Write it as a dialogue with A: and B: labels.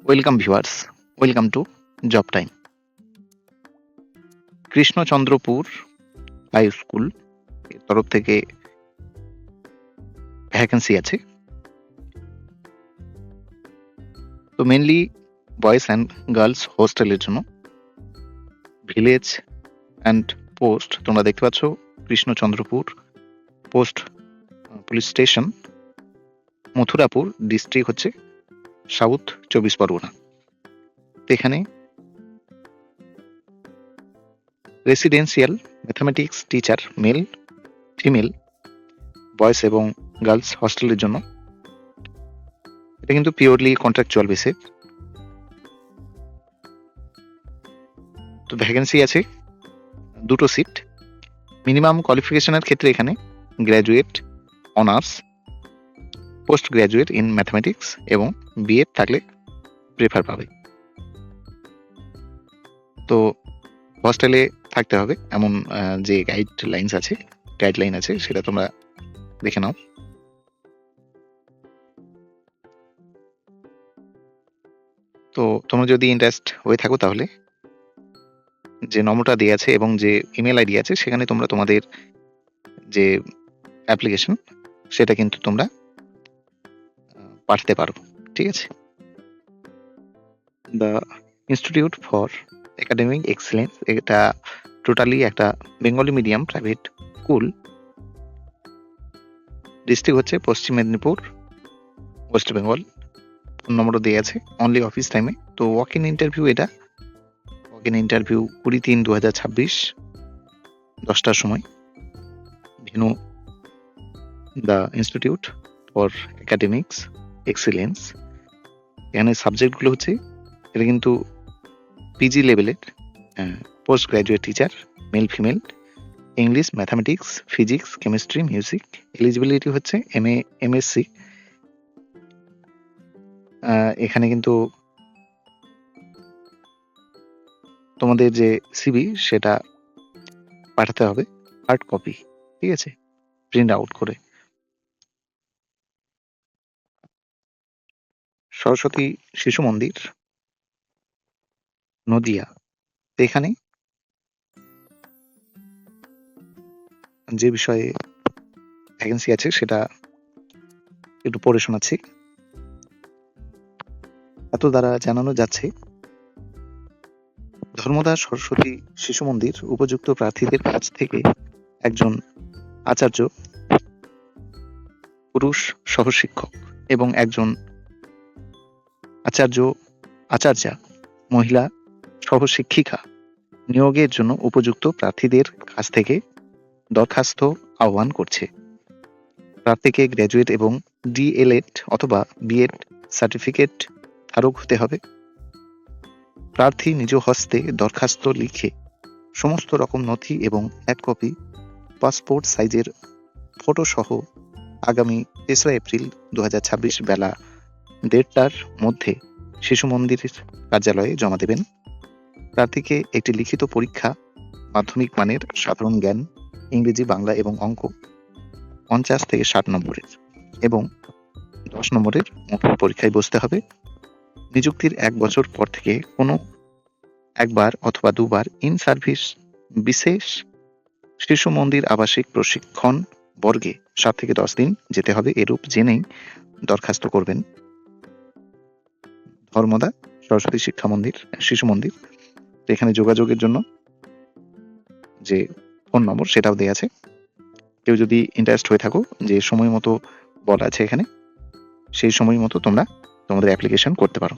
A: Welcome viewers, welcome to job time. Krishnachandrapur high school এর তরফ থেকে ভ্যাকেন্সি আছে। তো মেনলি বয়েজ অ্যান্ড গার্লস হোস্টেলের জন্য। ভিলেজ অ্যান্ড পোস্ট তোমরা দেখতে পাচ্ছ, Krishnachandrapur post police station, Mathurapur district হচ্ছে সাউথ 24 পরগনা। তো এখানে residential mathematics teacher male female boys এবং গার্লস হস্টেলের জন্য। এটা কিন্তু পিওরলি কন্ট্রাকচুয়াল বেসে। তো ভ্যাকেন্সি আছে 2টো সিট। মিনিমাম কোয়ালিফিকেশনের ক্ষেত্রে এখানে graduate honours, post graduate in mathematics এবং বিএড থাকলে প্রেফার পাবে। তো হস্টেলে থাকতে হবে এমন যে গাইডলাইন আছে সেটা তোমরা দেখে নাও। তো তোমরা যদি ইন্টারেস্ট হয়ে থাকো তাহলে যে নম্বরটা দেওয়া আছে এবং যে ইমেল আইডি আছে সেখানে তোমরা তোমাদের যে অ্যাপ্লিকেশন সেটা কিন্তু তোমরা পাঠাতে পারো, ঠিক আছে। The institute for academic excellence, এটা টোটালি একটা Bengali medium private school. District হচ্ছে পশ্চিম মেদিনীপুর, ওয়েস্ট বেঙ্গল। ফোন নম্বরও দেওয়া আছে, অনলি অফিস টাইমে। তো ওয়াক ইন ইন্টারভিউ 20/3/2026 10টার সময়। Venue the institute for academics excellence. এখানে সাবজেক্টগুলো হচ্ছে, এটা কিন্তু পিজি লেভেলের post graduate teacher male female, English, mathematics, physics, chemistry, music. Eligibility হচ্ছে এমএসসি। এখানে কিন্তু তোমাদের যে সিভি সেটা পাঠাতে হবে হার্ড কপি, ঠিক আছে, প্রিন্ট আউট করে। সরস্বতী শিশু মন্দির, নদিয়া। এখানে যে বিষয়ে ভ্যাকেন্সি আছে সেটা একটু পড়ে শোনাচ্ছি। এত দ্বারা জানানো যাচ্ছে, ধর্মদাস সরস্বতী শিশু মন্দির উপযুক্ত প্রার্থীদের কাছ থেকে একজন আচার্য পুরুষ সহশিক্ষক এবং একজন আচার্যা মহিলা সহশিক্ষিকা নিয়োগের জন্য উপযুক্ত প্রার্থীদের কাছ থেকে দরখাস্ত আহ্বান করছে। প্রার্থীকে গ্র্যাজুয়েট এবং ডিএলএড অথবা বিএড সার্টিফিকেট ধারক হতে হবে। প্রার্থী নিজ হস্তে দরখাস্ত লিখে সমস্ত রকম নথি এবং 1 কপি পাসপোর্ট সাইজের ফটো সহ আগামী 3রা এপ্রিল 2026 বেলা 1:30টার মধ্যে শিশু মন্দিরের কার্যালয়ে জমা দেবেন। প্রার্থীকে একটি লিখিত পরীক্ষা, মাধ্যমিক মানের সাধারণ জ্ঞান, ইংরেজি, বাংলা এবং অঙ্ক 50 থেকে 60 নম্বরের এবং 10 নম্বরের মৌখিক পরীক্ষায় বসতে হবে। নিযুক্তির 1 বছর পর থেকে কোনো একবার অথবা 2বার ইন সার্ভিস বিশেষ শিশু মন্দির আবাসিক প্রশিক্ষণ বর্গে 7 থেকে 10 দিন যেতে হবে। এরূপ জেনেই দরখাস্ত করবেন। ধর্মদা সরস্বতী শিশু মন্দির। এখানে যোগাযোগের জন্য যে ফোন নম্বর সেটাও দেওয়া আছে। কেউ যদি ইন্টারেস্ট হয়ে থাকো, যে সময় মতো বলা আছে এখানে, সেই সময় মতো তোমরা তোমাদের অ্যাপ্লিকেশন করতে পারো।